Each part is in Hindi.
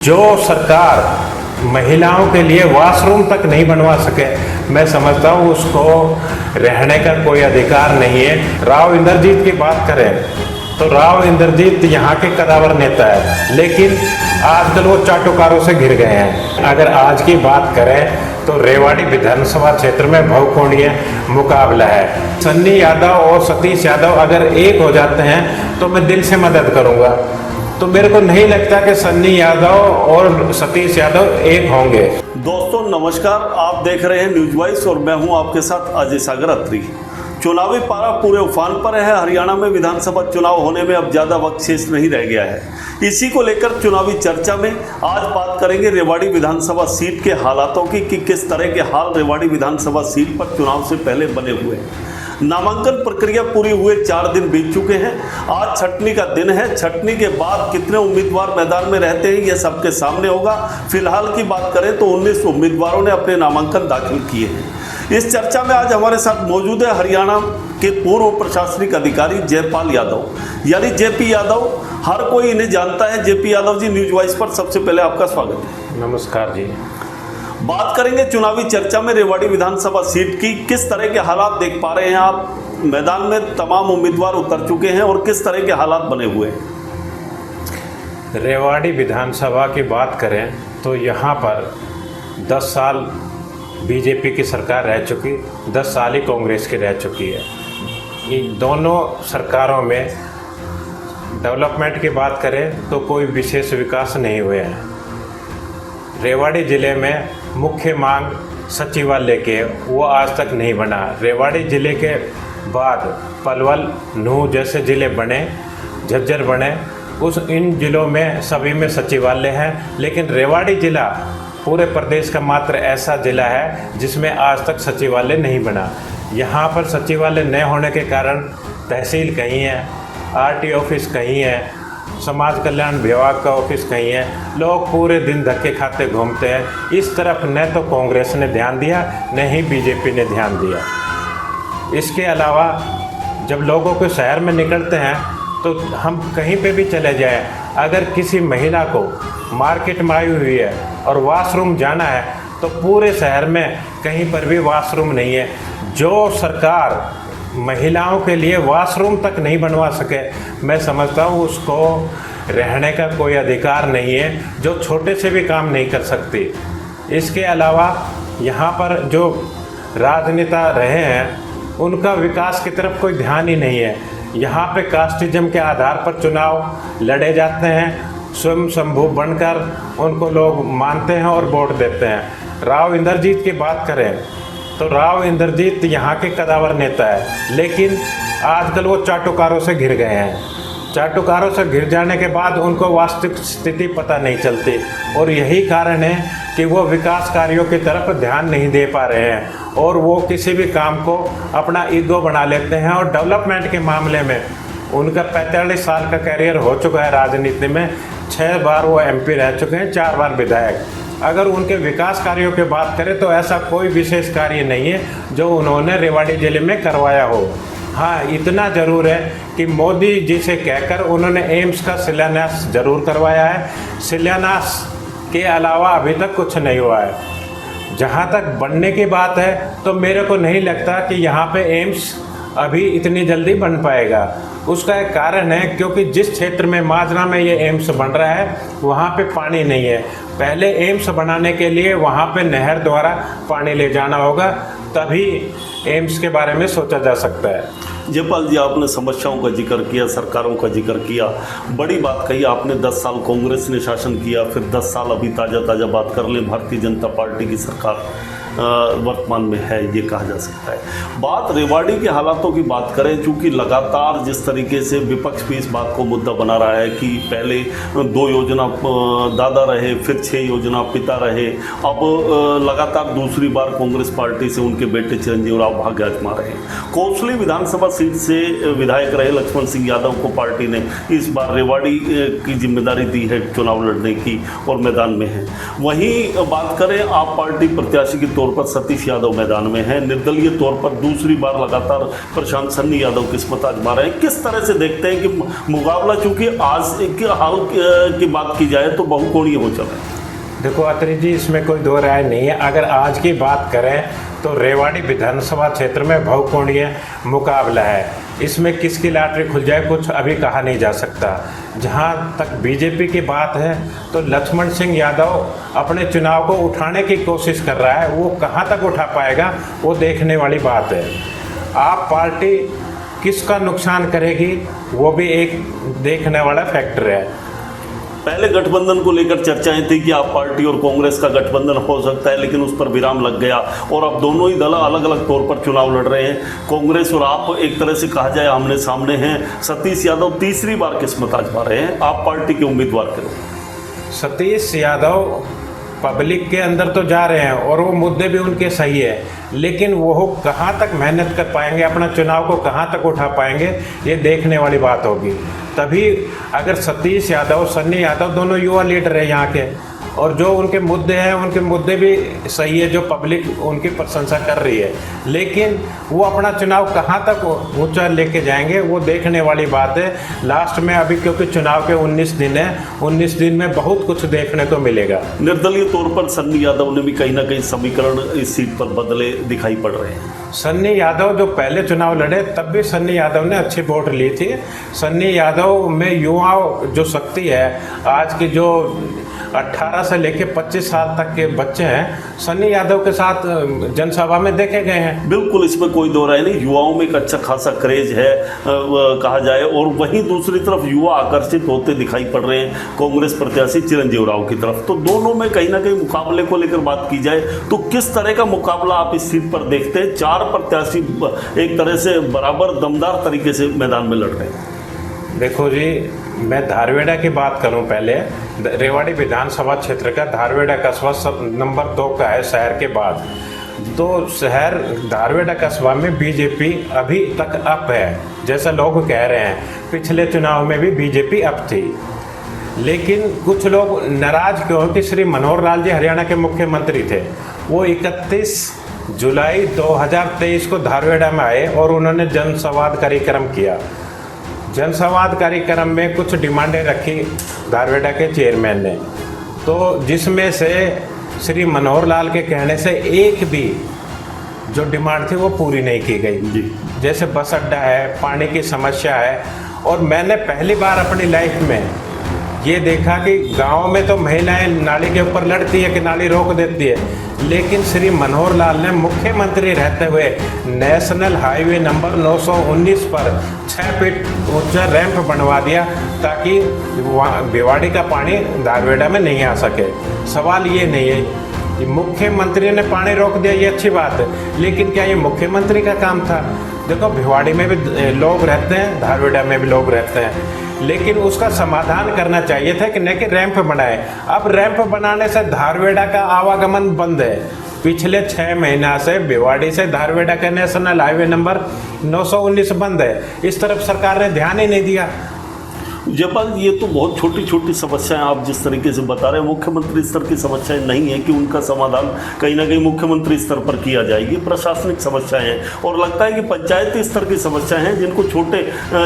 जो सरकार महिलाओं के लिए वॉशरूम तक नहीं बनवा सके, मैं समझता हूँ उसको रहने का कोई अधिकार नहीं है। राव इंद्रजीत की बात करें तो राव इंद्रजीत यहाँ के कदावर नेता है, लेकिन आजकल वो चाटुकारों से घिर गए हैं। अगर आज की बात करें तो रेवाड़ी विधानसभा क्षेत्र में बहुकोणीय मुकाबला है। सन्नी यादव और सतीश यादव अगर एक हो जाते हैं तो मैं दिल से मदद करूँगा। तो मेरे को नहीं लगता कि सन्नी यादव और सतीश यादव एक होंगे। दोस्तों नमस्कार, आप देख रहे हैं न्यूज वॉइस और मैं हूं आपके साथ अजय सागर अत्री। चुनावी पारा पूरे उफान पर है। हरियाणा में विधानसभा चुनाव होने में अब ज़्यादा वक्त शेष नहीं रह गया है। इसी को लेकर चुनावी चर्चा में आज बात करेंगे रेवाड़ी विधानसभा सीट के हालातों की कि किस तरह के हाल रेवाड़ी विधानसभा सीट पर चुनाव से पहले बने हुए हैं। नामांकन प्रक्रिया पूरी हुए 4 दिन बीत चुके हैं। आज छठनी का दिन है। छठनी के बाद कितने उम्मीदवार मैदान में रहते हैं यह सबके सामने होगा। फिलहाल की बात करें तो 19 उम्मीदवारों ने अपने नामांकन दाखिल किए हैं। इस चर्चा में आज हमारे साथ मौजूद है हरियाणा के पूर्व प्रशासनिक अधिकारी जयपाल यादव, यानी जेपी यादव। हर कोई इन्हें जानता है। JP Yadav ji, news voice पर सबसे पहले आपका स्वागत है। नमस्कार जी। बात करेंगे चुनावी चर्चा में रेवाड़ी विधानसभा सीट की। किस तरह के हालात देख पा रहे हैं आप? मैदान में तमाम उम्मीदवार उतर चुके हैं और किस तरह के हालात बने हुए हैं? रेवाड़ी विधानसभा की बात करें तो यहाँ पर 10 साल बीजेपी की सरकार रह चुकी, 10 साल ही कांग्रेस की रह चुकी है। इन दोनों सरकारों में डेवलपमेंट की बात करें तो कोई विशेष विकास नहीं हुए हैं। रेवाड़ी ज़िले में मुख्य मांग सचिवालय के वो आज तक नहीं बना। रेवाड़ी ज़िले के बाद पलवल, नूह जैसे ज़िले बने, झज्जर बने। इन ज़िलों में सभी में सचिवालय है, लेकिन रेवाड़ी ज़िला पूरे प्रदेश का मात्र ऐसा ज़िला है जिसमें आज तक सचिवालय नहीं बना। यहाँ पर सचिवालय न होने के कारण तहसील कहीं है, आरटी ऑफिस कहीं है, समाज कल्याण विभाग का ऑफिस कहीं है। लोग पूरे दिन धक्के खाते घूमते हैं। इस तरफ न तो कांग्रेस ने ध्यान दिया, न ही बीजेपी ने ध्यान दिया। इसके अलावा जब लोगों को शहर में निकलते हैं तो हम कहीं पे भी चले जाएं, अगर किसी महिला को मार्केट में आई हुई है और वॉशरूम जाना है तो पूरे शहर में कहीं पर भी वॉशरूम नहीं है। जो सरकार महिलाओं के लिए वॉशरूम तक नहीं बनवा सके, मैं समझता हूँ उसको रहने का कोई अधिकार नहीं है, जो छोटे से भी काम नहीं कर सकती। इसके अलावा यहाँ पर जो राजनेता रहे हैं उनका विकास की तरफ कोई ध्यान ही नहीं है। यहाँ पे कास्टिज्म के आधार पर चुनाव लड़े जाते हैं। स्वयं शंभू बनकर उनको लोग मानते हैं और वोट देते हैं। राव इंद्रजीत की बात करें तो राव इंद्रजीत यहाँ के कदावर नेता है, लेकिन आजकल वो चाटुकारों से घिर गए हैं। चाटुकारों से घिर जाने के बाद उनको वास्तविक स्थिति पता नहीं चलती, और यही कारण है कि वो विकास कार्यों की तरफ ध्यान नहीं दे पा रहे हैं और वो किसी भी काम को अपना ईगो बना लेते हैं। और डेवलपमेंट के मामले में उनका 45 साल का करियर हो चुका है राजनीति में। 6 बार वो MP रह चुके हैं, 4 बार विधायक। अगर उनके विकास कार्यों की बात करें तो ऐसा कोई विशेष कार्य नहीं है जो उन्होंने रेवाड़ी ज़िले में करवाया हो। हाँ, इतना ज़रूर है कि मोदी जी से कहकर उन्होंने एम्स का शिलान्यास जरूर करवाया है। शिलान्यास के अलावा अभी तक कुछ नहीं हुआ है। जहाँ तक बनने की बात है तो मेरे को नहीं लगता कि यहाँ पे एम्स अभी इतनी जल्दी बन पाएगा। उसका एक कारण है क्योंकि जिस क्षेत्र में माजरा में ये एम्स बन रहा है वहाँ पे पानी नहीं है। पहले एम्स बनाने के लिए वहाँ पे नहर द्वारा पानी ले जाना होगा, तभी एम्स के बारे में सोचा जा सकता है। जयपाल जी, आपने समस्याओं का जिक्र किया, सरकारों का जिक्र किया, बड़ी बात कही आपने। 10 साल कांग्रेस ने शासन किया, फिर 10 साल अभी ताज़ा बात कर लें, भारतीय जनता पार्टी की सरकार वर्तमान में है, ये कहा जा सकता है। बात रेवाड़ी के हालातों की बात करें, चूँकि लगातार जिस तरीके से विपक्ष भी इस बात को मुद्दा बना रहा है कि पहले 2 योजना दादा रहे, फिर 6 योजना पिता रहे, अब लगातार दूसरी बार कांग्रेस पार्टी से उनके बेटे चिरंजीव राव भाग्य आजमा रहे हैं। कोसली विधानसभा सीट से विधायक रहे लक्ष्मण सिंह यादव को पार्टी ने इस बार रेवाड़ी की जिम्मेदारी दी है चुनाव लड़ने की और मैदान में है। वहीं बात करें आप पार्टी प्रत्याशी की तौर पर सतीश यादव मैदान में हैं, निर्दलीय तौर पर दूसरी बार लगातार प्रशांत सन्नी यादव किस्मत आजमा रहे हैं। किस तरह से देखते हैं कि मुकाबला, चूंकि आज के हाल की बात की जाए तो बहुकोणीय हो चला है? देखो अत्री जी, इसमें कोई दो राय नहीं है। अगर आज की बात करें तो रेवाड़ी विधानसभा क्षेत्र में बहुकोणीय मुकाबला है। इसमें किसकी लॉटरी खुल जाए कुछ अभी कहा नहीं जा सकता। जहां तक बीजेपी की बात है तो लक्ष्मण सिंह यादव अपने चुनाव को उठाने की कोशिश कर रहा है। वो कहां तक उठा पाएगा वो देखने वाली बात है। आप पार्टी किसका नुकसान करेगी वो भी एक देखने वाला फैक्टर है। पहले गठबंधन को लेकर चर्चाएं थी कि आप पार्टी और कांग्रेस का गठबंधन हो सकता है, लेकिन उस पर विराम लग गया और अब दोनों ही दल अलग अलग तौर पर चुनाव लड़ रहे हैं। कांग्रेस और आप एक तरह से कहा जाए आमने सामने हैं। सतीश यादव तीसरी बार किस्मत आजमा रहे हैं, आप पार्टी के उम्मीदवार करो। सतीश यादव पब्लिक के अंदर तो जा रहे हैं और वो मुद्दे भी उनके सही है, लेकिन वो कहाँ तक मेहनत कर पाएंगे, अपना चुनाव को कहाँ तक उठा पाएंगे ये देखने वाली बात होगी। तभी अगर सतीश यादव सन्नी यादव दोनों युवा लीडर हैं यहाँ के, और जो उनके मुद्दे हैं उनके मुद्दे भी सही है, जो पब्लिक उनकी प्रशंसा कर रही है, लेकिन वो अपना चुनाव कहाँ तक ऊंचा लेके जाएंगे वो देखने वाली बात है। लास्ट में अभी क्योंकि चुनाव के 19 दिन है, 19 दिन में बहुत कुछ देखने को मिलेगा। निर्दलीय तौर पर सन्नी यादव ने भी कहीं ना कहीं समीकरण इस सीट पर बदले दिखाई पड़ रहे हैं। सन्नी यादव जो पहले चुनाव लड़े तब भी सन्नी यादव ने अच्छी वोट ली थी। सन्नी यादव में युवाओं जो शक्ति है, आज की जो 18 से लेके 25 साल तक के बच्चे हैं सन्नी यादव के साथ जनसभा में देखे गए हैं। बिल्कुल, इसमें कोई दो राय नहीं। युवाओं में एक अच्छा खासा क्रेज है कहा जाए, और वहीं दूसरी तरफ युवा आकर्षित होते दिखाई पड़ रहे हैं कांग्रेस प्रत्याशी चिरंजीव राव की तरफ। तो दोनों में कहीं ना कहीं मुकाबले को लेकर बात की जाए तो किस तरह का मुकाबला आप इस सीट पर देखते हैं? 4 प्रत्याशी एक तरह से बराबर दमदार तरीके से मैदान में लड़ रहे हैं। देखो जी, मैं धारवेड़ा की बात करूं पहले। रेवाड़ी विधानसभा क्षेत्र का धारवेड़ा कस्बा नंबर 2 का है शहर के बाद। तो शहर धारवेड़ा कस्बा में बीजेपी अभी तक अप है, जैसा लोग कह रहे हैं। पिछले चुनाव में भी बीजेपी अप थी, लेकिन कुछ लोग नाराज क्यों कि श्री मनोहर लाल जी हरियाणा के मुख्यमंत्री थे। वो 31 जुलाई 2023 को धारवेड़ा में आए और उन्होंने जनसंवाद कार्यक्रम किया। जनसंवाद कार्यक्रम में कुछ डिमांडें रखी धारवेड़ा के चेयरमैन ने, तो जिसमें से श्री मनोहर लाल के कहने से एक भी जो डिमांड थी वो पूरी नहीं की गई जी। जैसे बस अड्डा है, पानी की समस्या है। और मैंने पहली बार अपनी लाइफ में ये देखा कि गांव में तो महिलाएं नाली के ऊपर लड़ती है कि नाली रोक देती है, लेकिन श्री मनोहर लाल ने मुख्यमंत्री रहते हुए नेशनल हाईवे नंबर 919 पर 6 फीट ऊंचा रैंप बनवा दिया ताकि भिवाड़ी का पानी धारवेड़ा में नहीं आ सके। सवाल ये नहीं है कि मुख्यमंत्री ने पानी रोक दिया, ये अच्छी बात है, लेकिन क्या ये मुख्यमंत्री का काम था? देखो, भिवाड़ी में भी लोग रहते हैं, धारवेड़ा में भी लोग रहते हैं, लेकिन उसका समाधान करना चाहिए था कि नहीं कि रैंप बनाए। अब रैंप बनाने से धारवेड़ा का आवागमन बंद है। पिछले 6 महीना से भिवाड़ी से धारवेड़ा का नेशनल हाईवे नंबर 919 बंद है। इस तरफ सरकार ने ध्यान ही नहीं दिया। जयपाल, ये तो बहुत छोटी छोटी समस्याएं आप जिस तरीके से बता रहे हैं, मुख्यमंत्री स्तर की समस्याएं नहीं है कि उनका समाधान कहीं ना कहीं मुख्यमंत्री स्तर पर किया जाएगी। प्रशासनिक समस्याएं हैं और लगता है कि पंचायती स्तर की समस्याएं हैं जिनको छोटे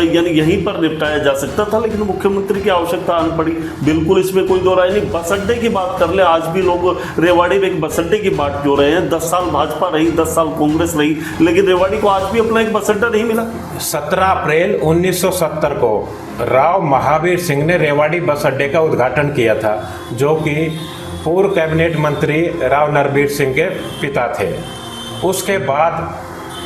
यानी यहीं पर निपटाया जा सकता था, लेकिन मुख्यमंत्री की आवश्यकता आनी पड़ी। बिल्कुल, इसमें कोई दो राय नहीं। बस अड्डे की बात कर ले, आज भी लोग रेवाड़ी में एक बस अड्डे की बात जो रहे हैं। 10 साल भाजपा रही, 10 साल कांग्रेस रही, लेकिन रेवाड़ी को आज भी अपना एक बस अड्डा नहीं मिला। 17 अप्रैल 1970 को राव महावीर सिंह ने रेवाड़ी बस अड्डे का उद्घाटन किया था, जो कि पूर्व कैबिनेट मंत्री राव नरबीर सिंह के पिता थे। उसके बाद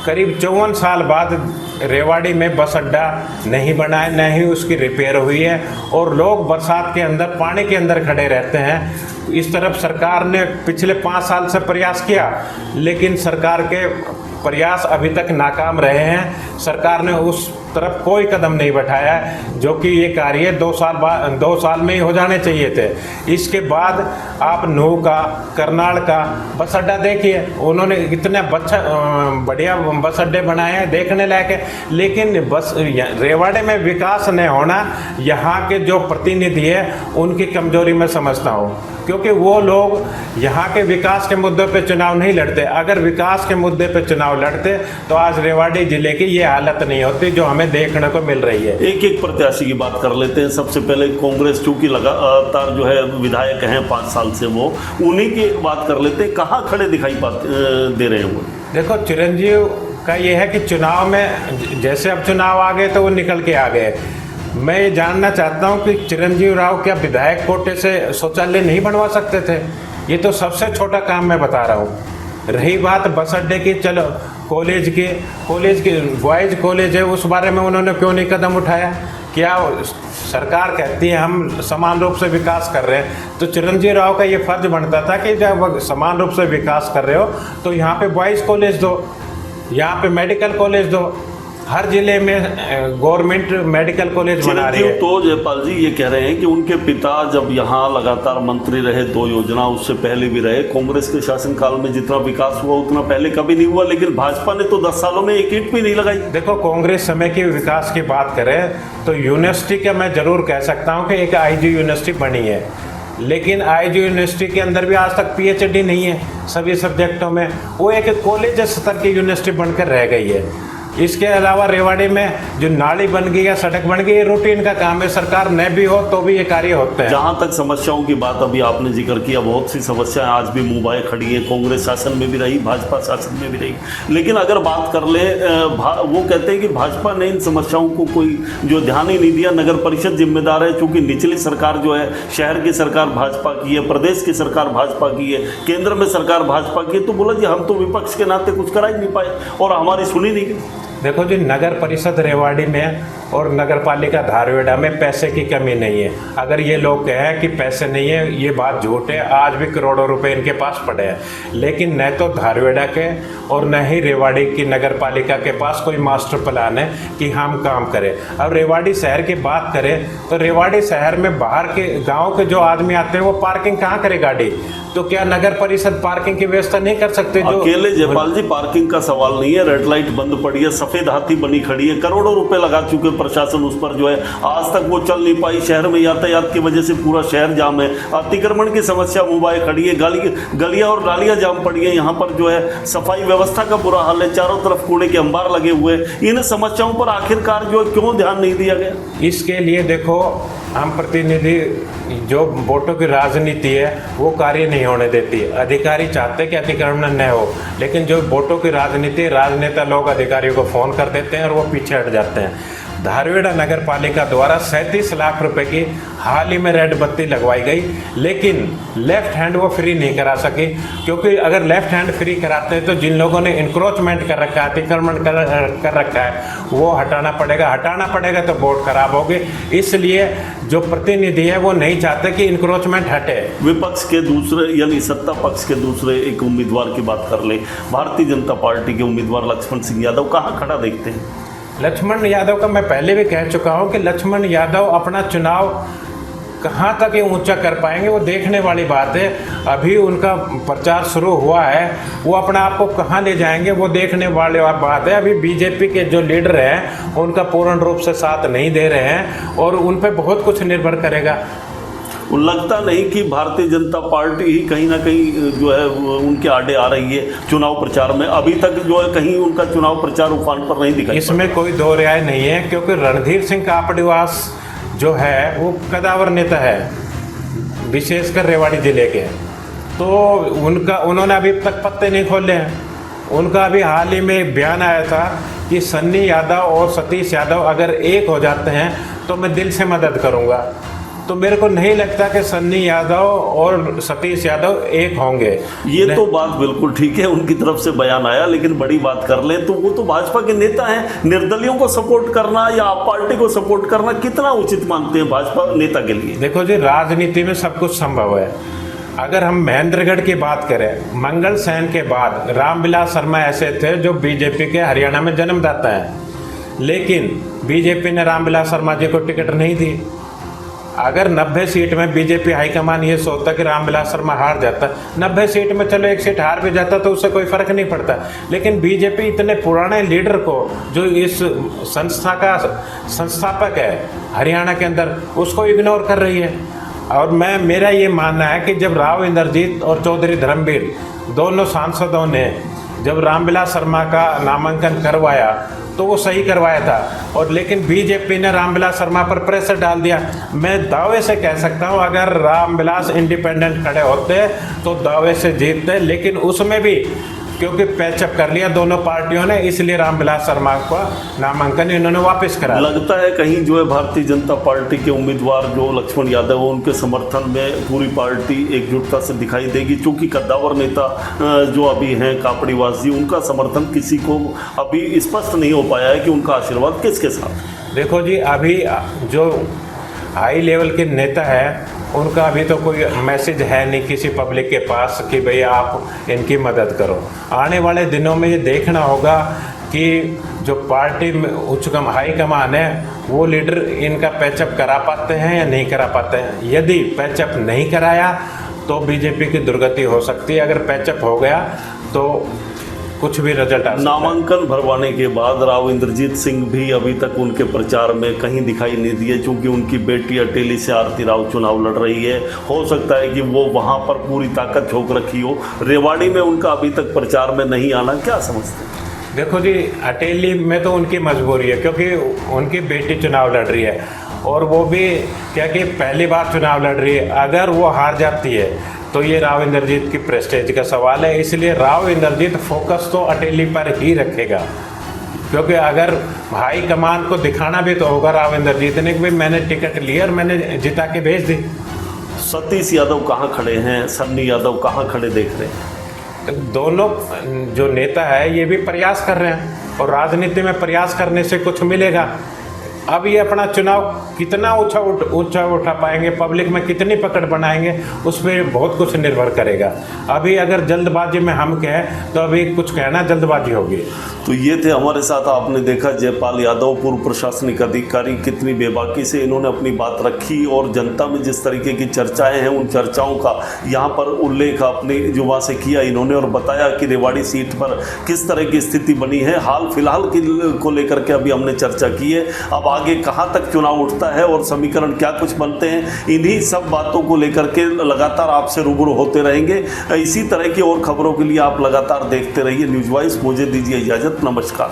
करीब 54 साल बाद रेवाड़ी में बस अड्डा नहीं बना है, न ही उसकी रिपेयर हुई है, और लोग बरसात के अंदर पानी के अंदर खड़े रहते हैं। इस तरफ सरकार ने पिछले 5 साल से प्रयास किया, लेकिन सरकार के प्रयास अभी तक नाकाम रहे हैं। सरकार ने उस तरफ कोई कदम नहीं बढ़ाया, जो कि ये कार्य 2 साल में ही हो जाने चाहिए थे। इसके बाद आप नूह का, करनाल का बस अड्डा देखिए, उन्होंने इतने बढ़िया बस अड्डे बनाए हैं, देखने लायक है, लेकिन बस रेवाड़ी में विकास नहीं होना यहाँ के जो प्रतिनिधि है उनकी कमजोरी मैं समझता हूँ। क्योंकि वो लोग यहाँ के विकास के मुद्दों पे चुनाव नहीं लड़ते। अगर विकास के मुद्दे पे चुनाव लड़ते तो आज रेवाड़ी जिले की ये हालत नहीं होती जो हमें देखने को मिल रही है। एक एक प्रत्याशी की बात कर लेते हैं। सबसे पहले कांग्रेस चूंकि लगातार जो है विधायक हैं 5 साल से, वो उन्हीं की बात कर लेते हैं। कहाँ खड़े दिखाई दे रहे हैं वो? देखो, चिरंजीव का ये है कि चुनाव में जैसे अब चुनाव आ गए तो वो निकल के आ गए। मैं ये जानना चाहता हूँ कि चिरंजीव राव क्या विधायक कोटे से शौचालय नहीं बनवा सकते थे? ये तो सबसे छोटा काम मैं बता रहा हूँ। रही बात बस अड्डे की, चलो कॉलेज के बॉयज़ कॉलेज है, उस बारे में उन्होंने क्यों नहीं कदम उठाया? क्या सरकार कहती है हम समान रूप से विकास कर रहे हैं, तो चिरंजीव राव का ये फर्ज बनता था कि जब समान रूप से विकास कर रहे हो तो यहाँ पे बॉयज़ कॉलेज दो, यहाँ पे मेडिकल कॉलेज दो। हर जिले में गवर्नमेंट मेडिकल कॉलेज बना रही है। तो जयपाल जी ये कह रहे हैं कि उनके पिता जब यहाँ लगातार मंत्री रहे, 2 योजना उससे पहले भी रहे, कांग्रेस के शासनकाल में जितना विकास हुआ उतना पहले कभी नहीं हुआ, लेकिन भाजपा ने तो 10 सालों में एक ईंट भी नहीं लगाई। देखो, कांग्रेस समय के विकास की बात करें तो यूनिवर्सिटी का मैं जरूर कह सकता हूँ कि एक IG यूनिवर्सिटी बनी है, लेकिन IG यूनिवर्सिटी के अंदर भी आज तक PhD नहीं है सभी सब्जेक्टों में। वो एक कॉलेज स्तर की यूनिवर्सिटी बनकर रह गई है। इसके अलावा रेवाड़ी में जो नाली बन गई या सड़क बन गई, ये रूटीन का काम है। सरकार न भी हो तो भी ये कार्य होते हैं। जहाँ तक समस्याओं की बात अभी आपने जिक्र किया, बहुत सी समस्याएं आज भी मुंह बाए खड़ी हैं। कांग्रेस शासन में भी रही, भाजपा शासन में भी रही, लेकिन अगर बात कर ले, वो कहते हैं कि भाजपा ने इन समस्याओं को कोई जो ध्यान ही नहीं दिया। नगर परिषद जिम्मेदार है, चूंकि निचली सरकार जो है, शहर की सरकार भाजपा की है, प्रदेश की सरकार भाजपा की है, केंद्र में सरकार भाजपा की है, तो बोला जी हम तो विपक्ष के नाते कुछ करा ही नहीं पाए और हमारी सुनी नहीं गई। देखो जी, नगर परिषद रेवाड़ी में और नगर पालिका धारवेड़ा में पैसे की कमी नहीं है। अगर ये लोग कहें कि पैसे नहीं है, ये बात झूठ है। आज भी करोड़ों रुपए इनके पास पड़े हैं, लेकिन न तो धारवेड़ा के और न ही रेवाड़ी की नगर पालिका के पास कोई मास्टर प्लान है कि हम काम करें। अब रेवाड़ी शहर की बात करें तो रेवाड़ी शहर में बाहर के गाँव के जो आदमी आते हैं वो पार्किंग कहाँ करे गाड़ी? तो क्या नगर परिषद पार्किंग की व्यवस्था नहीं कर सकते? जो अकेले जयपाल जी पार्किंग का सवाल नहीं है, रेड लाइट बंद पड़ी है, सफेद हाथी बनी खड़ी है, करोड़ों रुपए लगा चुके प्रशासन उस पर, जो है आज तक वो चल नहीं पाई। शहर में यातायात की वजह से पूरा शहर जाम है। अतिक्रमण की समस्या मुंबई खड़ी है, गलियां और नालियां जाम पड़ी है। यहाँ पर जो है सफाई व्यवस्था का बुरा हाल है, चारों तरफ कूड़े के अंबार लगे हुए। इन समस्याओं पर आखिरकार जो है क्यों ध्यान नहीं दिया गया? इसके लिए देखो, हम प्रतिनिधि जो वोटों की राजनीति है वो कार्य नहीं होने देती। अधिकारी चाहते कि अतिक्रमण न हो, लेकिन जो वोटों की राजनीति, राजनेता लोग अधिकारियों को फोन कर देते हैं और वो पीछे हट जाते हैं। धारवेड़ा नगर पालिका द्वारा 37 लाख रुपए की हाल ही में रेड बत्ती लगवाई गई, लेकिन लेफ्ट हैंड वो फ्री नहीं करा सकी, क्योंकि अगर लेफ्ट हैंड फ्री कराते हैं तो जिन लोगों ने इंक्रोचमेंट कर रखा है, अतिक्रमण कर रखा है, वो हटाना पड़ेगा तो वोट खराब होगी। इसलिए जो प्रतिनिधि है वो नहीं चाहते कि इंक्रोचमेंट हटे। विपक्ष के दूसरे यानी सत्ता पक्ष के दूसरे एक उम्मीदवार की बात कर ले, भारतीय जनता पार्टी के उम्मीदवार लक्ष्मण सिंह यादव कहाँ खड़ा देखते हैं? लक्ष्मण यादव का मैं पहले भी कह चुका हूं कि लक्ष्मण यादव अपना चुनाव कहां तक ये ऊंचा कर पाएंगे वो देखने वाली बात है। अभी उनका प्रचार शुरू हुआ है, वो अपना आप को कहां ले जाएंगे वो देखने वाली बात है। अभी बीजेपी के जो लीडर हैं उनका पूर्ण रूप से साथ नहीं दे रहे हैं और उन पर बहुत कुछ निर्भर करेगा। लगता नहीं कि भारतीय जनता पार्टी ही कहीं ना कहीं जो है उनके आड़े आ रही है चुनाव प्रचार में? अभी तक जो है कहीं उनका चुनाव प्रचार उफान पर नहीं दिखा। इसमें कोई दो राय नहीं है, क्योंकि रणधीर सिंह कापड़ीवास जो है वो कदावर नेता है, विशेषकर रेवाड़ी जिले के। तो उन्होंने अभी तक पत्ते नहीं खोले हैं। उनका अभी हाल ही में बयान आया था कि सन्नी यादव और सतीश यादव अगर एक हो जाते हैं तो मैं दिल से मदद करूंगा। तो मेरे को नहीं लगता कि सन्नी यादव और सतीश यादव एक होंगे। ये तो बात बिल्कुल ठीक है, उनकी तरफ से बयान आया, लेकिन बड़ी बात कर ले तो वो तो भाजपा के नेता हैं। निर्दलियों को सपोर्ट करना या आप पार्टी को सपोर्ट करना कितना उचित मानते हैं भाजपा नेता के लिए? देखो जी, राजनीति में सब कुछ संभव है। अगर हम महेंद्रगढ़ की बात करें, मंगल सेन के बाद रामविलास शर्मा ऐसे थे जो बीजेपी के हरियाणा में जन्मदाता हैं, लेकिन बीजेपी ने रामविलास शर्मा जी को टिकट नहीं दी। अगर 90 सीट में बीजेपी हाईकमान ये सोचता कि रामविलास शर्मा हार जाता, 90 सीट में चलो एक सीट हार भी जाता तो उससे कोई फर्क नहीं पड़ता, लेकिन बीजेपी इतने पुराने लीडर को, जो इस संस्था का संस्थापक है हरियाणा के अंदर, उसको इग्नोर कर रही है। और मेरा ये मानना है कि जब राव इंद्रजीत और चौधरी धर्मवीर दोनों सांसदों ने जब रामविलास शर्मा का नामांकन करवाया तो वो सही करवाया था, और लेकिन बीजेपी ने रामविलास शर्मा पर प्रेशर डाल दिया। मैं दावे से कह सकता हूँ अगर रामविलास इंडिपेंडेंट खड़े होते तो दावे से जीतते, लेकिन उसमें भी क्योंकि पैचअप कर लिया दोनों पार्टियों ने, इसलिए रामविलास शर्मा का नामांकन इन्होंने वापस करा। लगता है कहीं जो है भारतीय जनता पार्टी के उम्मीदवार जो लक्ष्मण यादव है उनके समर्थन में पूरी पार्टी एकजुटता से दिखाई देगी, क्योंकि कद्दावर नेता जो अभी हैं कापड़ीवास जी, उनका समर्थन किसी को अभी स्पष्ट नहीं हो पाया है कि उनका आशीर्वाद किसके साथ। देखो जी, अभी जो हाई लेवल के नेता है उनका अभी तो कोई मैसेज है नहीं किसी पब्लिक के पास कि भाई आप इनकी मदद करो। आने वाले दिनों में ये देखना होगा कि जो पार्टी में हाई कमान है वो लीडर इनका पैचअप करा पाते हैं या नहीं करा पाते हैं। यदि पैचअप नहीं कराया तो बीजेपी की दुर्गति हो सकती है, अगर पैचअप हो गया तो कुछ भी रिजल्ट आ सकता है। नामांकन भरवाने के बाद राव इंद्रजीत सिंह भी अभी तक उनके प्रचार में कहीं दिखाई नहीं दिए, क्योंकि उनकी बेटी अटेली से आरती राव चुनाव लड़ रही है। हो सकता है कि वो वहां पर पूरी ताकत झोंक रखी हो। रेवाड़ी में उनका अभी तक प्रचार में नहीं आना, क्या समझते हैं? देखो जी, अटेली में तो उनकी मजबूरी है क्योंकि उनकी बेटी चुनाव लड़ रही है, और वो भी क्या कि पहली बार चुनाव लड़ रही है। अगर वो हार जाती है तो ये राव इंद्रजीत की प्रेस्टेज का सवाल है, इसलिए राव इंद्रजीत फोकस तो अटेली पर ही रखेगा, क्योंकि अगर हाई कमान को दिखाना भी तो होगा राव इंद्रजीत ने कि भाई मैंने टिकट लिया और मैंने जिता के भेज दी। सतीश यादव कहाँ खड़े हैं, सन्नी यादव कहाँ खड़े देख रहे हैं? तो दोनों जो नेता है ये भी प्रयास कर रहे हैं, और राजनीति में प्रयास करने से कुछ मिलेगा। अब ये अपना चुनाव कितना ऊंचा उठा पाएंगे, पब्लिक में कितनी पकड़ बनाएंगे, उस पर बहुत कुछ निर्भर करेगा। अभी अगर जल्दबाजी में हम कहें तो अभी कुछ कहना जल्दबाजी होगी। तो ये थे हमारे साथ, आपने देखा जयपाल यादव पूर्व प्रशासनिक अधिकारी, कितनी बेबाकी से इन्होंने अपनी बात रखी, और जनता में जिस तरीके की चर्चाएं हैं उन चर्चाओं का यहाँ पर उल्लेख अपनी जुबान से किया इन्होंने, और बताया कि रेवाड़ी सीट पर किस तरह की स्थिति बनी है। हाल फिलहाल को लेकर के अभी हमने चर्चा की है, अब आगे कहाँ तक चुनाव उठता है और समीकरण क्या कुछ बनते हैं, इन्हीं सब बातों को लेकर के लगातार आपसे रूबरू होते रहेंगे। इसी तरह की और खबरों के लिए आप लगातार देखते रहिए न्यूज़ वॉइस। मुझे दीजिए इजाज़त, नमस्कार।